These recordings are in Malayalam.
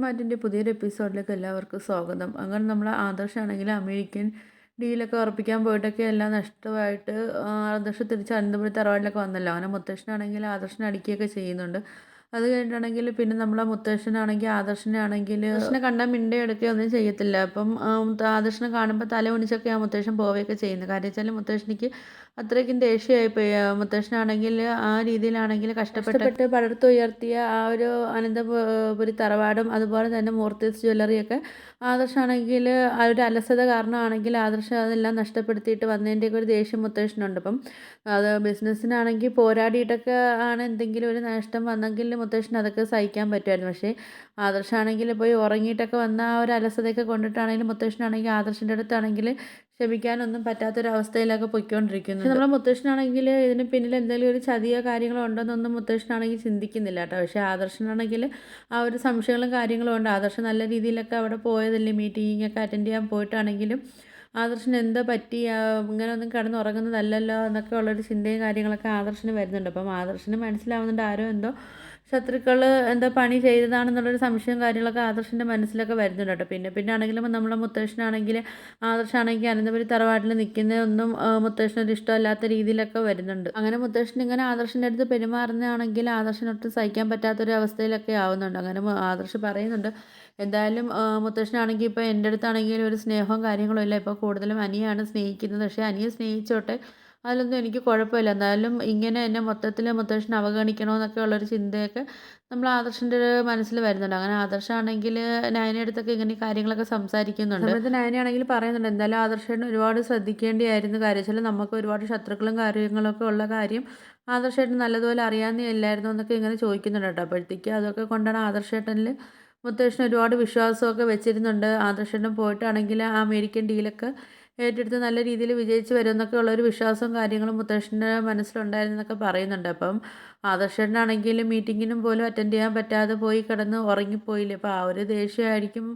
മാറ്റിൻ്റെ പുതിയൊരു എപ്പിസോഡിലേക്ക് എല്ലാവർക്കും സ്വാഗതം. അങ്ങനെ നമ്മൾ ആദർശാണെങ്കിൽ അമേരിക്കൻ ഡീലൊക്കെ ഉറപ്പിക്കാൻ പോയിട്ടൊക്കെ എല്ലാം നഷ്ടമായിട്ട് ആദർശ് തിരിച്ച് അനന്തപുരി തറവാട്ടിലൊക്കെ വന്നല്ലോ. അങ്ങനെ മുത്തശ്ശനാണെങ്കിൽ ആദർശനെ അടിക്കുകയൊക്കെ ചെയ്യുന്നുണ്ട്. അത് കഴിഞ്ഞിട്ടാണെങ്കിൽ പിന്നെ നമ്മളെ മുത്തശ്ശനാണെങ്കിൽ ആദർശിനെ കണ്ടാൽ മിണ്ടുകയോ ഒന്നും ചെയ്യത്തില്ല. അപ്പം ആദർശിനെ കാണുമ്പോൾ തല കുനിച്ചൊക്കെ ആ മുത്തശ്ശൻ പോവുകയൊക്കെ ചെയ്യുന്നത്. കാര്യം വെച്ചാൽ മുത്തശ്ശനിക്ക് അത്രയ്ക്കും ദേഷ്യമായിപ്പോയി. മുത്തശ്ശനാണെങ്കിൽ ആ രീതിയിലാണെങ്കിൽ കഷ്ടപ്പെട്ട് പടുത്തുയർത്തിയ ആ ഒരു അനന്തപുരി തറവാടും അതുപോലെ തന്നെ മൂർത്തീസ് ജ്വല്ലറിയൊക്കെ ആദർശാണെങ്കിൽ ആ ഒരു അലസത കാരണമാണെങ്കിൽ ആദർശം അതെല്ലാം നഷ്ടപ്പെടുത്തിയിട്ട് വന്നതിൻ്റെയൊക്കെ ഒരു ദേഷ്യം മുത്തശ്ശനുണ്ട്. അപ്പം അത് ബിസിനസ്സിനാണെങ്കിൽ പോരാടിയിട്ടൊക്കെ ആണ് എന്തെങ്കിലും ഒരു നഷ്ടം വന്നെങ്കിൽ മുത്തശ്ശന് അതൊക്കെ സഹിക്കാൻ പറ്റുമായിരുന്നു. പക്ഷേ ആദർശാണെങ്കിൽ പോയി ഉറങ്ങിയിട്ടൊക്കെ വന്ന ആ ഒരു അലസതയൊക്കെ കൊണ്ടിട്ടാണെങ്കിലും മുത്തശ്ശനാണെങ്കിൽ ആദർശിൻ്റെ അടുത്താണെങ്കിൽ ക്ഷമിക്കാനൊന്നും പറ്റാത്തൊരവസ്ഥയിലൊക്കെ പൊയ്ക്കൊണ്ടിരിക്കുന്നു. പക്ഷെ നമ്മുടെ മുത്തശ്ശനാണെങ്കിൽ ഇതിന് പിന്നിൽ എന്തെങ്കിലും ഒരു ചതിയോ കാര്യങ്ങളോ ഉണ്ടോയെന്നൊന്നും മുത്തശ്ശനാണെങ്കിൽ ചിന്തിക്കുന്നില്ല കേട്ടോ. പക്ഷേ ആദർശനാണെങ്കിൽ ആ ഒരു സംശയങ്ങളും കാര്യങ്ങളും ഉണ്ട്. ആദർശം നല്ല രീതിയിലൊക്കെ അവിടെ പോയതല്ലേ, മീറ്റിങ്ങൊക്കെ അറ്റൻഡ് ചെയ്യാൻ പോയിട്ടാണെങ്കിലും ആദർശന് എന്താ പറ്റി, ഇങ്ങനെ ഒന്നും കിടന്നുറങ്ങുന്നതല്ലല്ലോ എന്നൊക്കെ ഉള്ളൊരു ചിന്തയും കാര്യങ്ങളൊക്കെ ആദർശന് വരുന്നുണ്ട്. അപ്പം ആദർശന് മനസ്സിലാവുന്നുണ്ട് ആരോ എന്തോ ശത്രുക്കൾ എന്തോ പണി ചെയ്തതാണെന്നുള്ളൊരു സംശയവും കാര്യങ്ങളൊക്കെ ആദർശിൻ്റെ മനസ്സിലൊക്കെ വരുന്നുണ്ട് കേട്ടോ. പിന്നെ ആണെങ്കിലും നമ്മളെ മുത്തശ്ശനാണെങ്കിൽ ആദർശാണെങ്കിൽ അനന്തപുരി തറവാട്ടിൽ നിൽക്കുന്നതൊന്നും മുത്തശ്ശനൊരു ഇഷ്ടമല്ലാത്ത രീതിയിലൊക്കെ വരുന്നുണ്ട്. അങ്ങനെ മുത്തശ്ശൻ ഇങ്ങനെ ആദർശിൻ്റെ അടുത്ത് പെരുമാറുന്നതാണെങ്കിൽ ആദർശനൊട്ടും സഹിക്കാൻ പറ്റാത്തൊരു അവസ്ഥയിലൊക്കെ ആവുന്നുണ്ട്. അങ്ങനെ ആദർശ് പറയുന്നുണ്ട്, എന്തായാലും മുത്തശ്ശനാണെങ്കിൽ ഇപ്പോൾ എൻ്റെ അടുത്താണെങ്കിലും ഒരു സ്നേഹവും കാര്യങ്ങളും ഇല്ല. ഇപ്പോൾ കൂടുതലും അനിയാണ് സ്നേഹിക്കുന്നത്. പക്ഷേ അനിയെ സ്നേഹിച്ചോട്ടെ, അതിലൊന്നും എനിക്ക് കുഴപ്പമില്ല. എന്നാലും ഇങ്ങനെ എന്നെ മൊത്തത്തിൽ മുത്തശ്ശൻ അവഗണിക്കണമെന്നൊക്കെ ഉള്ളൊരു ചിന്തയൊക്കെ നമ്മൾ ആദർശിൻ്റെ ഒരു മനസ്സിൽ വരുന്നുണ്ട്. അങ്ങനെ ആദർശാണെങ്കിൽ നയനയുടെ അടുത്തൊക്കെ ഇങ്ങനെ ഈ കാര്യങ്ങളൊക്കെ സംസാരിക്കുന്നുണ്ട്. സമയത്ത് നയനയാണെങ്കിൽ പറയുന്നുണ്ട്, എന്തായാലും ആദർശേട്ടൻ ഒരുപാട് ശ്രദ്ധിക്കേണ്ടിയായിരുന്നു. കാര്യം വെച്ചാൽ നമുക്ക് ഒരുപാട് ശത്രുക്കളും കാര്യങ്ങളൊക്കെ ഉള്ള കാര്യം ആദർശേട്ടൻ നല്ലതുപോലെ അറിയാവുന്നതല്ലായിരുന്നു എന്നൊക്കെ ഇങ്ങനെ ചോദിക്കുന്നുണ്ട് കേട്ടോ. അപ്പോഴത്തേക്ക് അതൊക്കെ കൊണ്ടാണ് ആദർശേട്ടനിൽ മുത്തശ്ശൻ ഒരുപാട് വിശ്വാസമൊക്കെ വെച്ചിരുന്നുണ്ട്. ആദർശേട്ടൻ പോയിട്ടാണെങ്കിൽ ആ അമേരിക്കൻ ഡീലൊക്കെ ഏറ്റെടുത്ത് നല്ല രീതിയിൽ വിജയിച്ച് വരുമെന്നൊക്കെ ഉള്ളൊരു വിശ്വാസവും കാര്യങ്ങളും മുത്തശ്ശൻ്റെ മനസ്സിലുണ്ടായിരുന്നെന്നൊക്കെ പറയുന്നുണ്ട്. അപ്പം ആദർശേട്ടനാണെങ്കിൽ മീറ്റിങ്ങിനും പോലും അറ്റൻഡ് ചെയ്യാൻ പറ്റാതെ പോയി കിടന്ന് ഉറങ്ങിപ്പോയില്ലേ. അപ്പോൾ ആ ഒരു ദേഷ്യമായിരിക്കും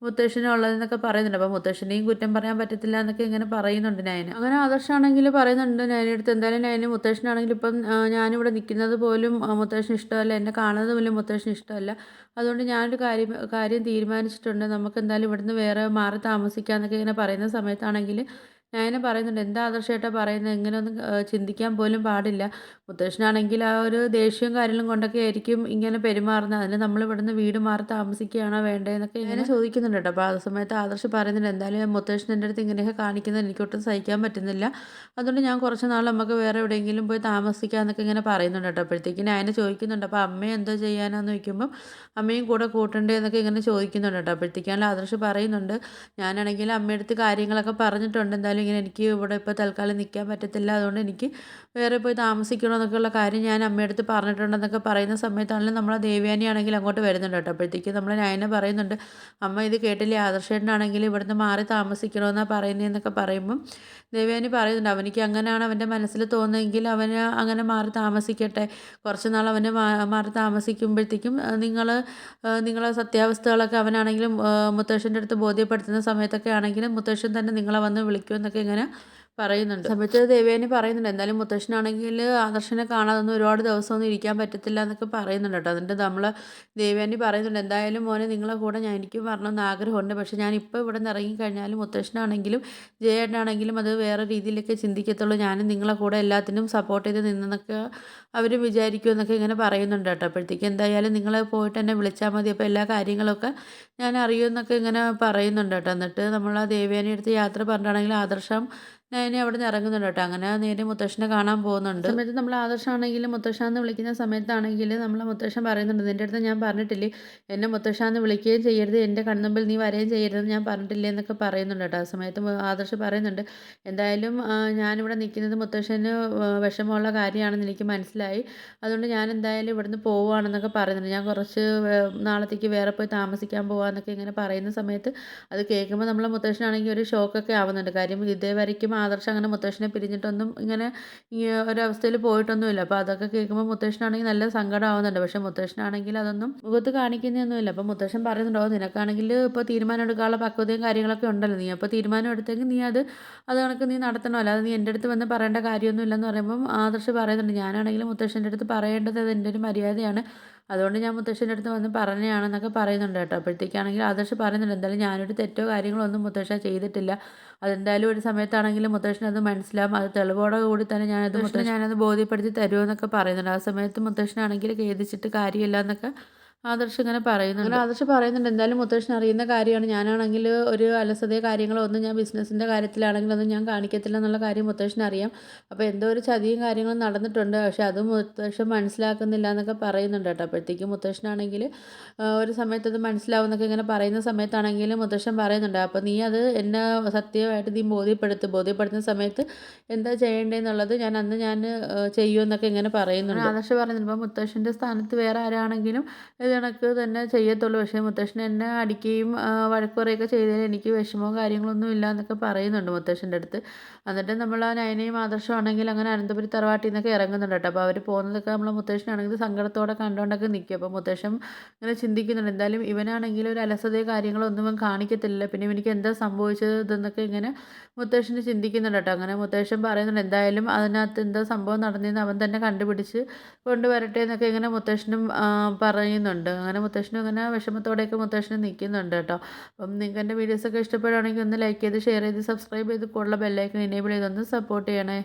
മുത്തശ്ശനുള്ളതെന്നൊക്കെ പറയുന്നുണ്ട്. അപ്പോൾ മുത്തശ്ശനെയും കുറ്റം പറയാൻ പറ്റത്തില്ല എന്നൊക്കെ ഇങ്ങനെ പറയുന്നുണ്ട് നയന. അങ്ങനെ ആദർശാണെങ്കിൽ പറയുന്നുണ്ട് നയനയുടെ അടുത്ത്, എന്തായാലും നയന മുത്തശ്ശനാണെങ്കിൽ ഇപ്പം ഞാനിവിടെ നിൽക്കുന്നത് പോലും മുത്തശ്ശന് ഇഷ്ടമല്ല, എന്നെ കാണുന്നത് പോലും മുത്തശ്ശന് ഇഷ്ടമല്ല. അതുകൊണ്ട് ഞാനൊരു കാര്യം തീരുമാനിച്ചിട്ടുണ്ട്, നമുക്ക് എന്തായാലും ഇവിടുന്ന് വേറെ മാറി താമസിക്കാമെന്നൊക്കെ ഇങ്ങനെ പറയുന്ന സമയത്താണെങ്കിൽ നയന പറയുന്നുണ്ട്, എന്താ ആദർശേട്ടാ പറയുന്നത്, ഇങ്ങനെയൊന്നും ചിന്തിക്കാൻ പോലും പാടില്ല. മുത്തശ്ശനാണെങ്കിൽ ആ ഒരു ദേഷ്യവും കാര്യങ്ങളും കൊണ്ടൊക്കെ ആയിരിക്കും ഇങ്ങനെ പെരുമാറുന്നത്. അതിന് നമ്മൾ ഇവിടുന്ന് വീട് മാറി താമസിക്കുകയാണോ വേണ്ടതെന്നൊക്കെ ഇങ്ങനെ ചോദിക്കുന്നുണ്ട് കേട്ടോ. അപ്പോൾ ആ സമയത്ത് ആദർശ് പറയുന്നുണ്ട്, എന്തായാലും മുത്തശ്ശൻ എൻ്റെ അടുത്ത് ഇങ്ങനെയൊക്കെ കാണിക്കുന്നത് എനിക്കൊട്ടും സഹിക്കാൻ പറ്റുന്നില്ല. അതുകൊണ്ട് ഞാൻ കുറച്ച് നാൾ നമുക്ക് വേറെ എവിടെയെങ്കിലും പോയി താമസിക്കാമെന്നൊക്കെ ഇങ്ങനെ പറയുന്നുണ്ട് കേട്ടോ. അപ്പോഴത്തേക്ക് നയന ചോദിക്കുന്നുണ്ട്, അപ്പോൾ അമ്മയെ എന്തോ ചെയ്യാനാന്ന് ചോദിക്കുമ്പം അമ്മയും കൂടെ കൂട്ടണ്ടേ എന്നൊക്കെ ഇങ്ങനെ ചോദിക്കുന്നുണ്ട് കേട്ടോ. അപ്പോഴത്തേക്കാണെങ്കിൽ ആദർശ് പറയുന്നുണ്ട്, ഞാനാണെങ്കിൽ അമ്മയടുത്ത് കാര്യങ്ങളൊക്കെ പറഞ്ഞിട്ടുണ്ട്, എന്തായാലും ഇങ്ങനെ എനിക്ക് ഇവിടെ ഇപ്പോൾ തൽക്കാലം നിൽക്കാൻ പറ്റത്തില്ല, അതുകൊണ്ട് എനിക്ക് വേറെ പോയി താമസിക്കണമെന്നൊക്കെയുള്ള കാര്യം ഞാൻ അമ്മയടുത്ത് പറഞ്ഞിട്ടുണ്ടെന്നൊക്കെ പറയുന്ന സമയത്താണെങ്കിലും നമ്മളെ ദേവയാനിയാണെങ്കിൽ അങ്ങോട്ട് വരുന്നുണ്ട് കേട്ടോ. അപ്പോഴത്തേക്ക് നമ്മൾ നയന പറയുന്നുണ്ട്, അമ്മ ഇത് കേട്ടില്ലേ, ആദർശേട്ടനാണെങ്കിൽ ഇവിടുന്ന് മാറി താമസിക്കണമെന്നാണ് പറയുന്നതെന്നൊക്കെ പറയുമ്പം ദേവയാനി പറയുന്നുണ്ട്, അവനിക്ക് അങ്ങനെയാണ് അവൻ്റെ മനസ്സിൽ തോന്നുന്നതെങ്കിൽ അവന് അങ്ങനെ മാറി താമസിക്കട്ടെ. കുറച്ച് നാൾ അവന് മാറി താമസിക്കുമ്പോഴത്തേക്കും നിങ്ങളെ സത്യാവസ്ഥകളൊക്കെ അവനാണെങ്കിലും മുത്തശ്ശൻ്റെ അടുത്ത് ബോധ്യപ്പെടുത്തുന്ന സമയത്തൊക്കെ ആണെങ്കിലും മുത്തശ്ശൻ തന്നെ നിങ്ങളെ വന്ന് വിളിക്കുമെന്നൊക്കെ ഇങ്ങനെ പറയുന്നുണ്ട്. സമയത്ത് ദേവയാനി പറയുന്നുണ്ട്, എന്തായാലും മുത്തശ്ശനാണെങ്കിൽ ആദർശനെ കാണാതൊന്നും ഒരുപാട് ദിവസമൊന്നും ഇരിക്കാൻ പറ്റത്തില്ല എന്നൊക്കെ പറയുന്നുണ്ട് കേട്ടോ. അതിൻ്റെ നമ്മൾ ദേവയാനി പറയുന്നുണ്ട്, എന്തായാലും മോനെ നിങ്ങളെ കൂടെ എനിക്കും വരണമെന്ന് ആഗ്രഹമുണ്ട്. പക്ഷേ ഞാനിപ്പോൾ ഇവിടെ നിന്ന് ഇറങ്ങിക്കഴിഞ്ഞാലും മുത്തശ്ശനാണെങ്കിലും ജയേട്ടനാണെങ്കിലും അത് വേറെ രീതിയിലൊക്കെ ചിന്തിക്കത്തുള്ളൂ. ഞാനും നിങ്ങളെ കൂടെ എല്ലാത്തിനും സപ്പോർട്ട് ചെയ്ത് നിന്നെന്നൊക്കെ അവർ വിചാരിക്കുമെന്നൊക്കെ ഇങ്ങനെ പറയുന്നുണ്ട് കേട്ടോ. അപ്പോഴത്തേക്ക് എന്തായാലും നിങ്ങൾ പോയിട്ട് എന്നെ വിളിച്ചാൽ മതി, അപ്പോൾ എല്ലാ കാര്യങ്ങളൊക്കെ ഞാൻ അറിയുമെന്നൊക്കെ ഇങ്ങനെ പറയുന്നുണ്ട് കേട്ടോ. എന്നിട്ട് നമ്മൾ ആ ദേവയാനി അടുത്ത് യാത്ര പറഞ്ഞിട്ടാണെങ്കിൽ ആദർശം നയനെ അവിടെ നിന്ന് ഇറങ്ങുന്നുണ്ട് കേട്ടോ. അങ്ങനെ നേരെ മുത്തശ്ശനെ കാണാൻ പോകുന്നുണ്ട്. സമയത്ത് നമ്മൾ ആദർശമാണെങ്കിലും മുത്തശ്ശാന്ന് വിളിക്കുന്ന സമയത്താണെങ്കിൽ നമ്മളെ മുത്തശ്ശൻ പറയുന്നുണ്ട്, നിൻ്റെ അടുത്ത് ഞാൻ പറഞ്ഞിട്ടില്ലേ എന്നെ മുത്തശ്ശാന്ന് വിളിക്കുകയും ചെയ്യരുത്, എൻ്റെ കൺമുമ്പിൽ നീ വരികയും ചെയ്യരുതെന്ന് ഞാൻ പറഞ്ഞിട്ടില്ലേ എന്നൊക്കെ പറയുന്നുണ്ട് കേട്ടോ. ആ സമയത്ത് ആദർശ് പറയുന്നുണ്ട്, എന്തായാലും ഞാനിവിടെ നിൽക്കുന്നത് മുത്തശ്ശന് വിഷമമുള്ള കാര്യമാണെന്ന് എനിക്ക് മനസ്സിലായി, അതുകൊണ്ട് ഞാൻ എന്തായാലും ഇവിടുന്ന് പോവുകയാണെന്നൊക്കെ പറയുന്നുണ്ട്. ഞാൻ കുറച്ച് നാളത്തേക്ക് വേറെ പോയി താമസിക്കാൻ പോകാമെന്നൊക്കെ ഇങ്ങനെ പറയുന്ന സമയത്ത് അത് കേൾക്കുമ്പോൾ നമ്മളെ മുത്തശ്ശനാണെങ്കിൽ ഒരു ഷോക്കൊക്കെ ആവുന്നുണ്ട്. കാര്യം ഇതേവരയ്ക്കും ആദർശം അങ്ങനെ മുത്തശ്ശനെ പിരിഞ്ഞിട്ടൊന്നും ഇങ്ങനെ ഈ ഒരവസ്ഥയിൽ പോയിട്ടൊന്നുമില്ല. അപ്പോൾ അതൊക്കെ കേൾക്കുമ്പോൾ മുത്തശ്ശനാണെങ്കിൽ നല്ല സങ്കടമാവുന്നുണ്ട്. പക്ഷേ മുത്തശ്ശനാണെങ്കിൽ അതൊന്നും മുഖത്ത് കാണിക്കുന്നൊന്നുമില്ല. അപ്പോൾ മുത്തശ്ശൻ പറയുന്നുണ്ടോ, നിനക്കാണെങ്കിൽ ഇപ്പോൾ തീരുമാനം എടുക്കാനുള്ള പക്വതയും കാര്യങ്ങളൊക്കെ ഉണ്ടല്ലോ, നീ അപ്പോൾ തീരുമാനം എടുത്തെങ്കിൽ നീ അത് കണക്ക് നീ നടത്തണമല്ലോ, അല്ലാതെ നീ എൻ്റെ അടുത്ത് വന്ന് പറയേണ്ട കാര്യമൊന്നും ഇല്ലെന്ന് പറയുമ്പം ആദർശ് പറയുന്നുണ്ട്, ഞാനാണെങ്കിലും മുത്തശ്ശൻ്റെ അടുത്ത് പറയേണ്ടത് അത് എൻ്റെ ഒരു മര്യാദയാണ്, അതുകൊണ്ട് ഞാൻ മുത്തശ്ശൻ്റെ അടുത്ത് വന്ന് പറഞ്ഞതാണെന്നൊക്കെ പറയുന്നുണ്ട് കേട്ടോ. അപ്പോഴത്തേക്കാണെങ്കിൽ ആദർശ് പറയുന്നുണ്ട്, എന്തായാലും ഞാനൊരു തെറ്റോ കാര്യങ്ങളോ ഒന്നും മുത്തശ്ശ ചെയ്തിട്ടില്ല. അതെന്തായാലും ഒരു സമയത്താണെങ്കിലും മുത്തശ്ശനത് മനസ്സിലാവും. അത് തെളിവോടെ കൂടി തന്നെ ഞാനത് ബോധ്യപ്പെടുത്തി തരുമെന്നൊക്കെ പറയുന്നുണ്ട്. ആ സമയത്ത് മുത്തശ്ശനാണെങ്കിൽ ഖേദിച്ചിട്ട് കാര്യമില്ല എന്നൊക്കെ ആദർശ് ഇങ്ങനെ പറയുന്നുണ്ട്. അങ്ങനെ ആദർശ് പറയുന്നുണ്ട്, എന്തായാലും മുത്തശ്ശന് അറിയുന്ന കാര്യമാണ്. ഞാനാണെങ്കിൽ ഒരു അലസതയോ കാര്യങ്ങളോ ഒന്നും ഞാൻ ബിസിനസ്സിൻ്റെ കാര്യത്തിലാണെങ്കിലൊന്നും ഞാൻ കാണിക്കത്തില്ല എന്നുള്ള കാര്യം മുത്തശ്ശനറിയാം. അപ്പോൾ എന്തോ ഒരു ചതിയും കാര്യങ്ങളും നടന്നിട്ടുണ്ട്. പക്ഷേ അത് മുത്തശ്ശൻ മനസ്സിലാക്കുന്നില്ല എന്നൊക്കെ പറയുന്നുണ്ട് കേട്ടോ. അപ്പോഴത്തേക്കും മുത്തശ്ശനാണെങ്കിൽ ഒരു സമയത്ത് അത് മനസ്സിലാവുമെന്നൊക്കെ ഇങ്ങനെ പറയുന്ന സമയത്താണെങ്കിൽ മുത്തശ്ശൻ പറയുന്നുണ്ട്, അപ്പോൾ നീ അത് എന്നെ സത്യമായിട്ട് നീ ബോധ്യപ്പെടുത്തുന്ന സമയത്ത് എന്താ ചെയ്യേണ്ടതെന്നുള്ളത് ഞാൻ ചെയ്യുമെന്നൊക്കെ ഇങ്ങനെ പറയുന്നുണ്ട്. ആദർശ് പറയുന്നുണ്ട്, ഇപ്പോൾ മുത്തശ്ശൻ്റെ സ്ഥാനത്ത് വേറെ ആരാണെങ്കിലും ഇത് കണക്ക് തന്നെ ചെയ്യത്തുള്ളൂ. പക്ഷേ മുത്തശ്ശൻ എന്നെ അടിക്കുകയും വഴക്ക് പറയുകയൊക്കെ ചെയ്തതിൽ എനിക്ക് വിഷമവും കാര്യങ്ങളൊന്നും ഇല്ല എന്നൊക്കെ പറയുന്നുണ്ട് മുത്തശ്ശൻ്റെ അടുത്ത്. എന്നിട്ട് നമ്മൾ ആ നയനയും ആദർശവും ആണെങ്കിൽ അങ്ങനെ അനന്തപുരി തറവാട്ടിൽ നിന്നൊക്കെ ഇറങ്ങുന്നുണ്ട് കേട്ടോ. അപ്പോൾ അവർ പോകുന്നതൊക്കെ നമ്മളെ മുത്തശ്ശനാണെങ്കിൽ സങ്കടത്തോടെ കണ്ടുകൊണ്ടൊക്കെ നിൽക്കും. അപ്പോൾ മുത്തശ്ശൻ ഇങ്ങനെ ചിന്തിക്കുന്നുണ്ട്, എന്തായാലും ഇവനാണെങ്കിൽ ഒരു അലസതയോ കാര്യങ്ങളോ ഒന്നും ഇവൻ കാണിക്കത്തില്ല, പിന്നെ ഇവനിക്ക് എന്താ സംഭവിച്ചത് ഇതെന്നൊക്കെ ഇങ്ങനെ മുത്തശ്ശന് ചിന്തിക്കുന്നുണ്ട് കേട്ടോ. അങ്ങനെ മുത്തശ്ശൻ പറയുന്നുണ്ട്, എന്തായാലും അതിനകത്ത് എന്താ സംഭവം നടന്നതെന്ന് അവൻ തന്നെ കണ്ടുപിടിച്ച് കൊണ്ടുവരട്ടെ എന്നൊക്കെ ഇങ്ങനെ മുത്തശ്ശനും പറയുന്നുണ്ട്. അങ്ങനെ മുത്തശ്ശനും ഇങ്ങനെ വിഷമത്തോടെയൊക്കെ മുത്തശ്ശനും നിൽക്കുന്നുണ്ട് കേട്ടോ. അപ്പം നിങ്ങൾക്ക് എൻ്റെ വീഡിയോസൊക്കെ ഇഷ്ടപ്പെടുകയാണെങ്കിൽ ഒന്ന് ലൈക്ക് ചെയ്ത് ഷെയർ ചെയ്ത് സബ്സ്ക്രൈബ് ചെയ്ത് കൂടുതൽ ബെല്ലൈക്കൺ എനേബിൾ ചെയ്തൊന്ന് സപ്പോർട്ട് ചെയ്യണേ.